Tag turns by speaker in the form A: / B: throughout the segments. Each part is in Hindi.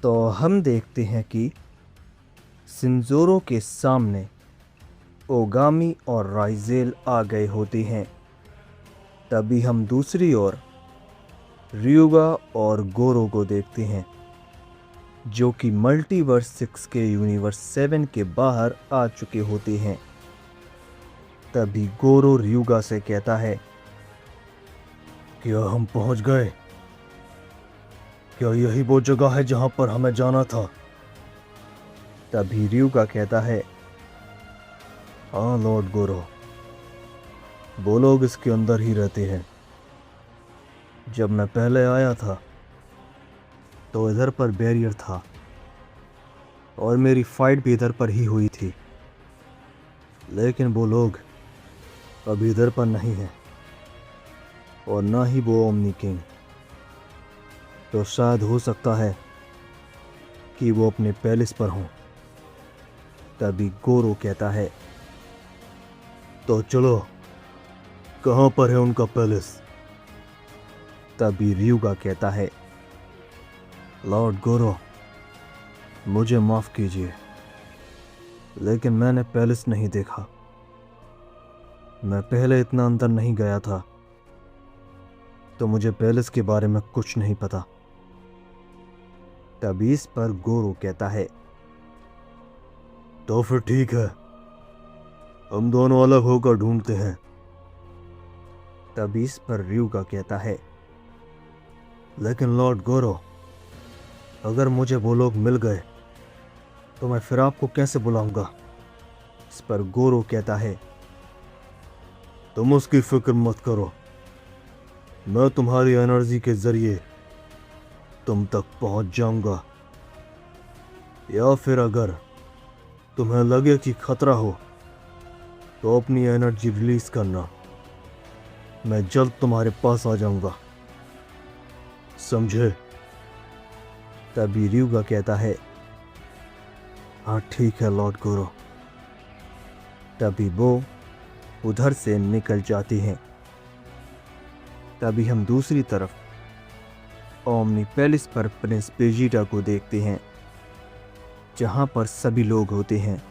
A: तो हम देखते हैं कि सिंजोरो के सामने ओगामी और राइजेल आ गए होते हैं। तभी हम दूसरी ओर ryuga और गोरो को देखते हैं, जो कि मल्टीवर्स 6 के यूनिवर्स 7 के बाहर आ चुके होते हैं। तभी गोरो ryuga से कहता है, क्या हम पहुंच गए? क्या यही वो जगह है जहां पर हमें जाना था? तभी ryuga कहता है, हाँ लॉर्ड गोरो, वो लोग इसके अंदर ही रहते हैं। जब मैं पहले आया था तो इधर पर बैरियर था और मेरी फाइट भी इधर पर ही हुई थी, लेकिन वो लोग अभी इधर पर नहीं हैं और ना ही वो ओमनी किंग। तो शायद हो सकता है कि वो अपने पैलेस पर हों। तभी गोरो कहता है, तो चलो, कहाँ पर है उनका पैलेस? तभी ryuga कहता है, लॉर्ड गोरो, मुझे माफ कीजिए, लेकिन मैंने पैलेस नहीं देखा। मैं पहले इतना अंदर नहीं गया था, तो मुझे पैलेस के बारे में कुछ नहीं पता। तभी इस पर गोरो कहता है, तो फिर ठीक है, हम दोनों अलग होकर ढूंढते हैं। तभी इस पर ryuga कहता है, लेकिन लॉर्ड गोरो, अगर मुझे वो लोग मिल गए तो मैं फिर आपको कैसे बुलाऊंगा? इस पर गोरो कहता है, तुम उसकी फिक्र मत करो, मैं तुम्हारी एनर्जी के जरिए तुम तक पहुंच जाऊंगा। या फिर अगर तुम्हें लगे कि खतरा हो तो अपनी एनर्जी रिलीज करना, मैं जल्द तुम्हारे पास आ जाऊंगा, समझे? तभी ryuga कहता है, हाँ ठीक है लॉर्ड गोरो। तभी वो उधर से निकल जाते हैं। तभी हम दूसरी तरफ ओमनी पैलेस पर प्रिंस वेजिटा को देखते हैं, जहां पर सभी लोग होते हैं।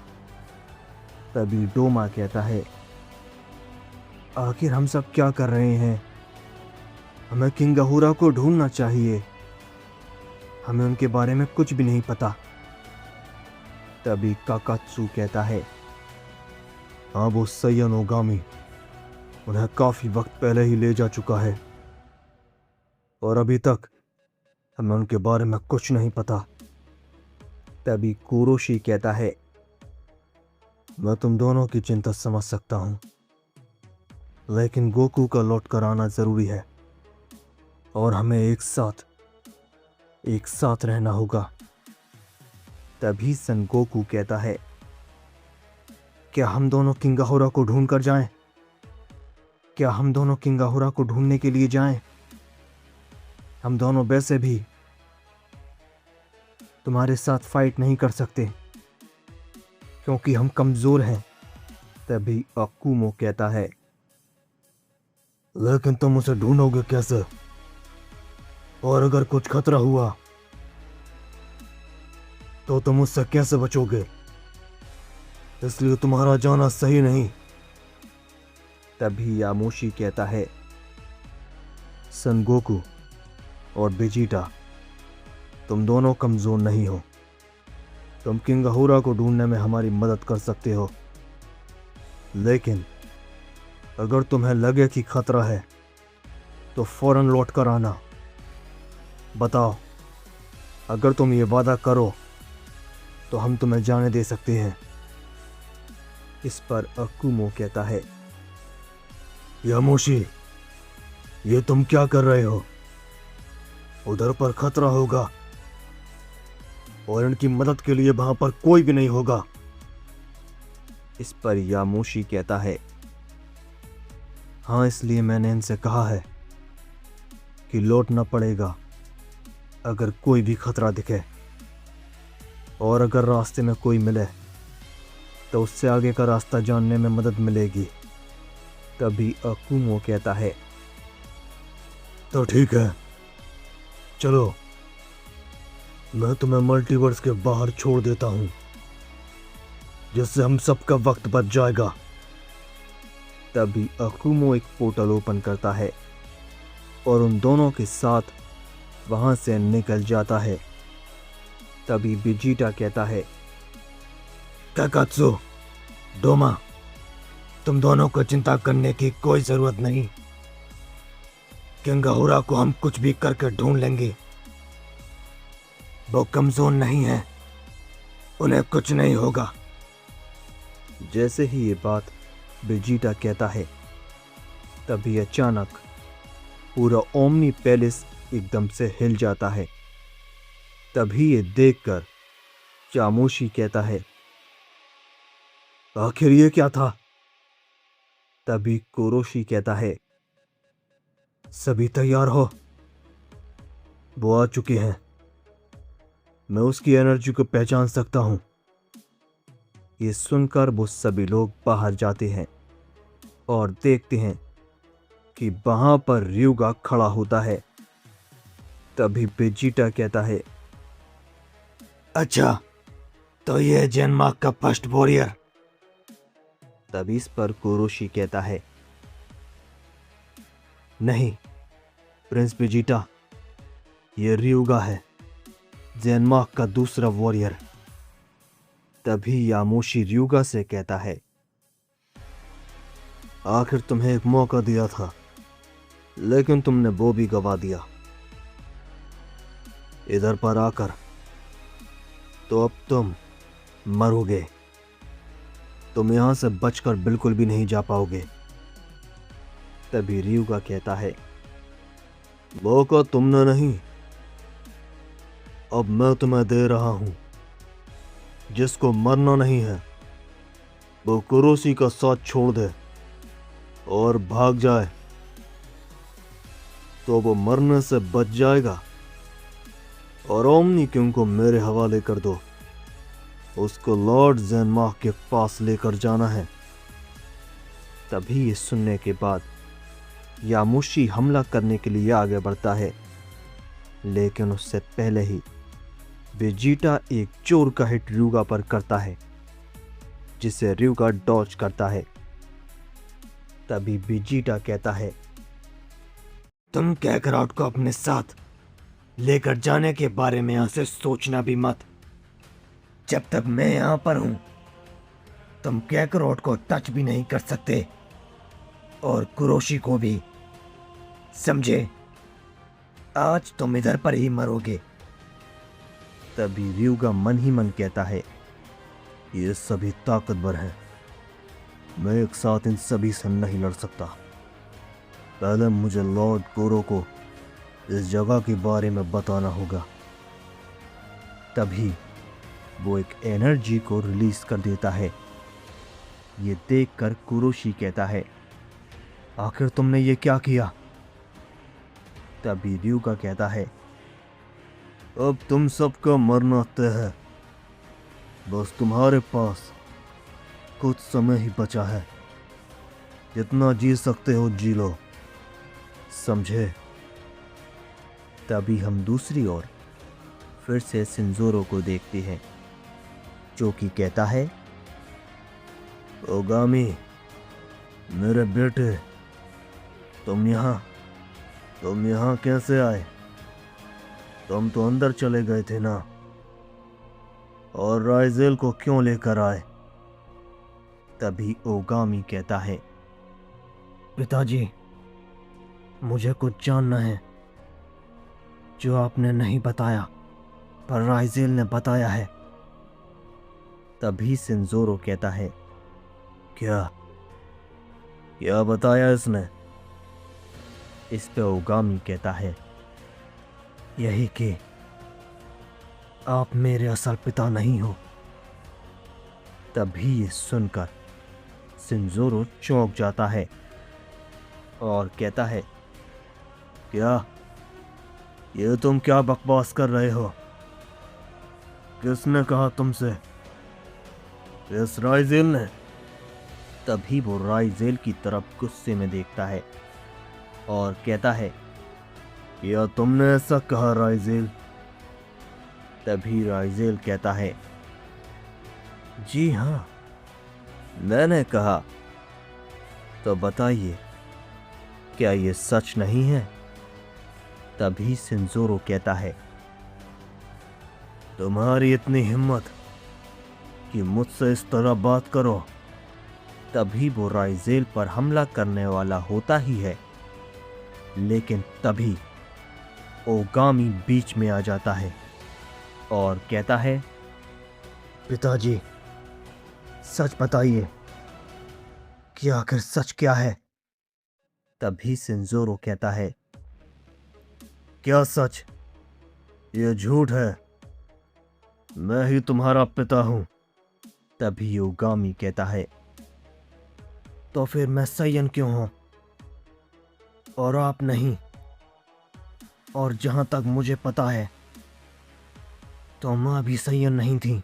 A: तभी डोमा कहता है, आखिर हम सब क्या कर रहे हैं? हमें किंग अहूरा को ढूंढना चाहिए, हमें उनके बारे में कुछ भी नहीं पता। तभी काकात्सु कहता है, हाँ वो सैयन ओगामी उन्हें काफी वक्त पहले ही ले जा चुका है और अभी तक हमें उनके बारे में कुछ नहीं पता। तभी कुरोशी कहता है, मैं तुम दोनों की चिंता समझ सकता हूं, लेकिन गोकू का लौट कर आना जरूरी है और हमें एक साथ रहना होगा। तभी सन गोकू कहता है, क्या हम दोनों किंग अहूरा को ढूंढ कर जाएं? क्या हम दोनों किंग अहूरा को ढूंढने के लिए जाएं? हम दोनों वैसे भी तुम्हारे साथ फाइट नहीं कर सकते क्योंकि हम कमजोर हैं। तभी अकुमो कहता है, लेकिन तुम उसे ढूंढोगे कैसे? और अगर कुछ खतरा हुआ तो तुम उससे कैसे बचोगे? इसलिए तुम्हारा जाना सही नहीं। तभी यामोशी कहता है, सन गोकू और वेजिटा, तुम दोनों कमजोर नहीं हो, तुम किंग अहूरा को ढूंढने में हमारी मदद कर सकते हो, लेकिन अगर तुम्हें लगे कि खतरा है तो फौरन लौट कर आना। बताओ, अगर तुम ये वादा करो तो हम तुम्हें जाने दे सकते हैं। इस पर अकुमो कहता है, यामोशी, ये तुम क्या कर रहे हो? उधर पर खतरा होगा और इनकी मदद के लिए वहां पर कोई भी नहीं होगा। इस पर यामोशी कहता है, हाँ इसलिए मैंने इनसे कहा है कि लौटना पड़ेगा अगर कोई भी खतरा दिखे, और अगर रास्ते में कोई मिले तो उससे आगे का रास्ता जानने में मदद मिलेगी। तभी अकुमो कहता है, तो ठीक है, चलो मैं तुम्हें मल्टीवर्स के बाहर छोड़ देता हूं, जिससे हम सबका वक्त बच जाएगा। तभी अकुमो एक पोर्टल ओपन करता है और उन दोनों के साथ वहां से निकल जाता है। तभी वेजिटा कहता है, काकात्सु, डोमा, तुम दोनों को चिंता करने की कोई जरूरत नहीं। किंगाहुरा को हम कुछ भी करके ढूंढ लेंगे। वो कमजोर नहीं है, उन्हें कुछ नहीं होगा। जैसे ही ये बात वेजिटा कहता है, तभी अचानक पूरा ओमनी पैलेस एकदम से हिल जाता है। तभी ये देखकर चामोशी कहता है, आखिर ये क्या था? तभी कुरोशी कहता है, सभी तैयार हो, वो आ चुके हैं। मैं उसकी एनर्जी को पहचान सकता हूं। ये सुनकर वो सभी लोग बाहर जाते हैं और देखते हैं कि वहां पर ryuga खड़ा होता है। तभी वेजिटा कहता है, अच्छा, तो ये जेनमार्क का फर्स्ट वॉरियर। तभी इस पर कुरोशी कहता है, नहीं प्रिंस वेजिटा, ये ryuga है, जेनमार्क का दूसरा वॉरियर। तभी यामोशी ryuga से कहता है, आखिर तुम्हें एक मौका दिया था, लेकिन तुमने वो भी गवा दिया। इधर पर आकर तो अब तुम मरोगे। तुम यहां से बचकर बिल्कुल भी नहीं जा पाओगे। तभी ryuga कहता है, मौका तुमने नहीं, अब मैं तुम्हें दे रहा हूं। जिसको मरना नहीं है, वो कुरोशी का साथ छोड़ दे और भाग जाए, तो वो मरने से बच जाएगा। और ओमनी किंग को मेरे हवाले कर दो, उसको लॉर्ड जेनमार्क के पास लेकर जाना है। तभी ये सुनने के बाद यामोशी हमला करने के लिए आगे बढ़ता है, लेकिन उससे पहले ही वेजिटा एक चोर का हिट ryuga पर करता है, जिसे ryuga डॉज करता है। तभी वेजिटा कहता है, तुम कैकराउट को अपने साथ लेकर जाने के बारे में यहां से सोचना भी मत। जब तक मैं यहां पर हूं, तुम कैकराउट को टच भी नहीं कर सकते, और कुरोशी को भी, समझे? आज तुम इधर पर ही मरोगे। तभी ryuga मन ही मन कहता है, ये सभी ताकतवर हैं, मैं एक साथ इन सभी से नहीं लड़ सकता। पहले मुझे लॉर्ड गोरो को इस जगह के बारे में बताना होगा। तभी वो एक एनर्जी को रिलीज कर देता है। ये देखकर कुरोशी कहता है, आखिर तुमने ये क्या किया? तभी ryuga कहता है, अब तुम सबका मरना तय है, बस तुम्हारे पास कुछ समय ही बचा है। जितना जी सकते हो जी लो, समझे? तभी हम दूसरी ओर फिर से शिनजोरो को देखते हैं, जो कि कहता है, ओगामी, मेरे बेटे, तुम यहाँ कैसे आए? तुम तो अंदर चले गए थे ना, और राइजेल को क्यों लेकर आए? तभी ओगामी कहता है, पिताजी, मुझे कुछ जानना है जो आपने नहीं बताया, पर राइजेल ने बताया है। तभी शिनजोरो कहता है, क्या बताया इसने? इस पे ओगामी कहता है, यही कि आप मेरे असल पिता नहीं हो। तभी ये सुनकर शिनजोरो चौंक जाता है और कहता है, क्या ये तुम क्या बकवास कर रहे हो? किसने कहा तुमसे? इस राइजेल ने? तभी वो राइजेल की तरफ गुस्से में देखता है और कहता है, क्या तुमने ऐसा कहा राइजेल? तभी राइजेल कहता है, जी हाँ, मैंने कहा। तो बताइए, क्या ये सच नहीं है? तभी सिंजोरो कहता है, तुम्हारी इतनी हिम्मत कि मुझसे इस तरह बात करो। तभी वो राइजेल पर हमला करने वाला होता ही है, लेकिन तभी ओगामी बीच में आ जाता है और कहता है, पिताजी, सच बताइए कि आखिर सच क्या है? तभी सिंजोरो कहता है, क्या सच? ये झूठ है, मैं ही तुम्हारा पिता हूं। तभी ओगामी कहता है, तो फिर मैं सैयन क्यों हूं और आप नहीं? और जहां तक मुझे पता है तो मां भी सैयन नहीं थी।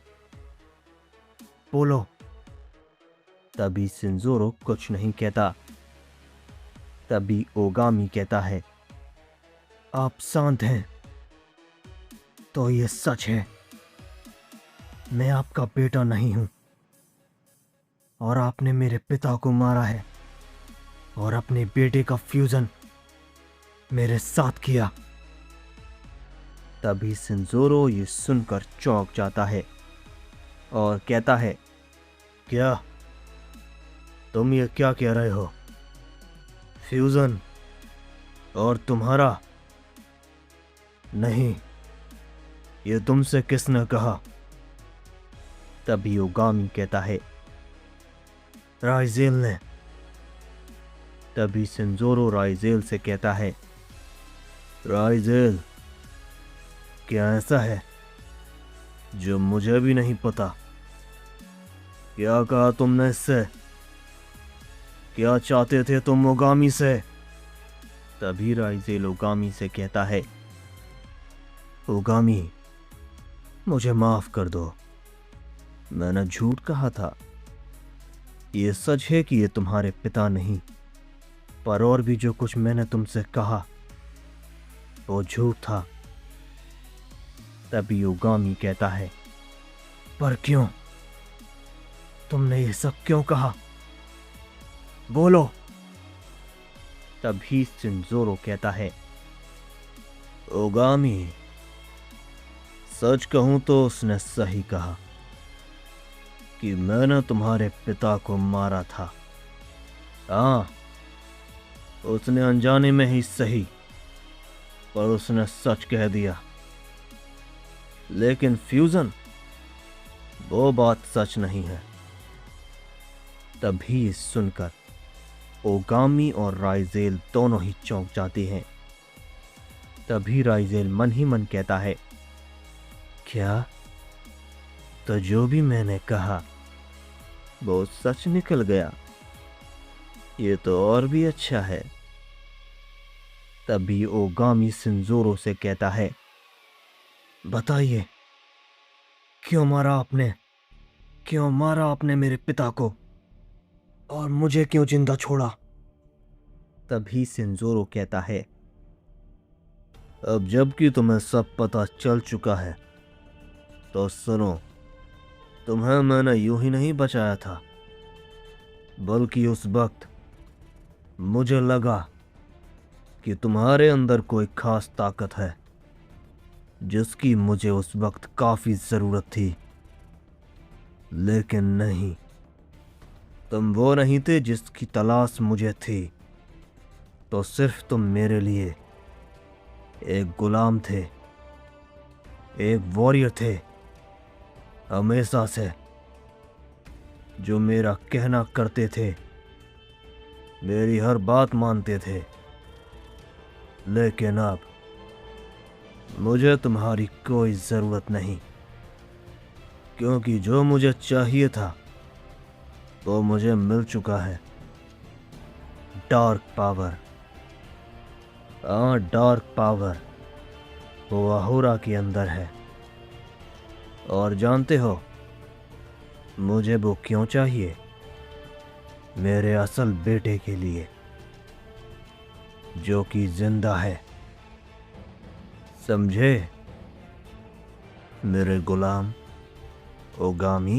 A: बोलो। तभी सिंजोरो कुछ नहीं कहता। तभी ओगामी कहता है, आप शांत हैं तो ये सच है, मैं आपका बेटा नहीं हूं और आपने मेरे पिता को मारा है और अपने बेटे का फ्यूजन मेरे साथ किया। तभी सिंजोरो ये सुनकर चौंक जाता है और कहता है, क्या तुम ये क्या कह रहे हो? फ्यूजन और तुम्हारा? नहीं, ये तुमसे किसने कहा? तभी ओगामी कहता है, राइजेल ने। तभी सिंजोरो राइजेल से कहता है, राइजेल, क्या ऐसा है जो मुझे भी नहीं पता? क्या कहा तुमने इससे? क्या चाहते थे तुम ओगामी से? तभी राइजेल ओगामी से कहता है, ओगामी, मुझे माफ कर दो, मैंने झूठ कहा था। ये सच है कि ये तुम्हारे पिता नहीं, पर और भी जो कुछ मैंने तुमसे कहा वो झूठ था। तभी ओगामी कहता है, पर क्यों? तुमने ये सब क्यों कहा? बोलो। तभी सिंजोरो कहता है, ओगामी, सच कहूं तो उसने सही कहा कि मैंने तुम्हारे पिता को मारा था। हाँ, उसने अनजाने में ही सही, पर उसने सच कह दिया। लेकिन फ्यूजन, वो बात सच नहीं है। तभी सुनकर ओगामी और राइजेल दोनों ही चौंक जाते हैं। तभी राइजेल मन ही मन कहता है, क्या? तो जो भी मैंने कहा वो सच निकल गया, ये तो और भी अच्छा है। तभी ओगामी सिंजोरो से कहता है, बताइए, क्यों मारा आपने? क्यों मारा आपने मेरे पिता को और मुझे क्यों जिंदा छोड़ा? तभी सिंजोरो कहता है, अब जबकि तुम्हें सब पता चल चुका है तो सुनो, तुम्हें मैंने यूं ही नहीं बचाया था, बल्कि उस वक्त मुझे लगा कि तुम्हारे अंदर कोई खास ताकत है जिसकी मुझे उस वक्त काफी जरूरत थी। लेकिन नहीं, तुम वो नहीं थे जिसकी तलाश मुझे थी। तो सिर्फ तुम मेरे लिए एक गुलाम थे, एक वॉरियर थे, हमेशा से, जो मेरा कहना करते थे, मेरी हर बात मानते थे। लेकिन अब मुझे तुम्हारी कोई जरूरत नहीं, क्योंकि जो मुझे चाहिए था वो मुझे मिल चुका है। Dark power. हाँ, डार्क पावर वो अहोरा के अंदर है। और जानते हो मुझे वो क्यों चाहिए? मेरे असल बेटे के लिए, जो कि जिंदा है, समझे? मेरे गुलाम ओगामी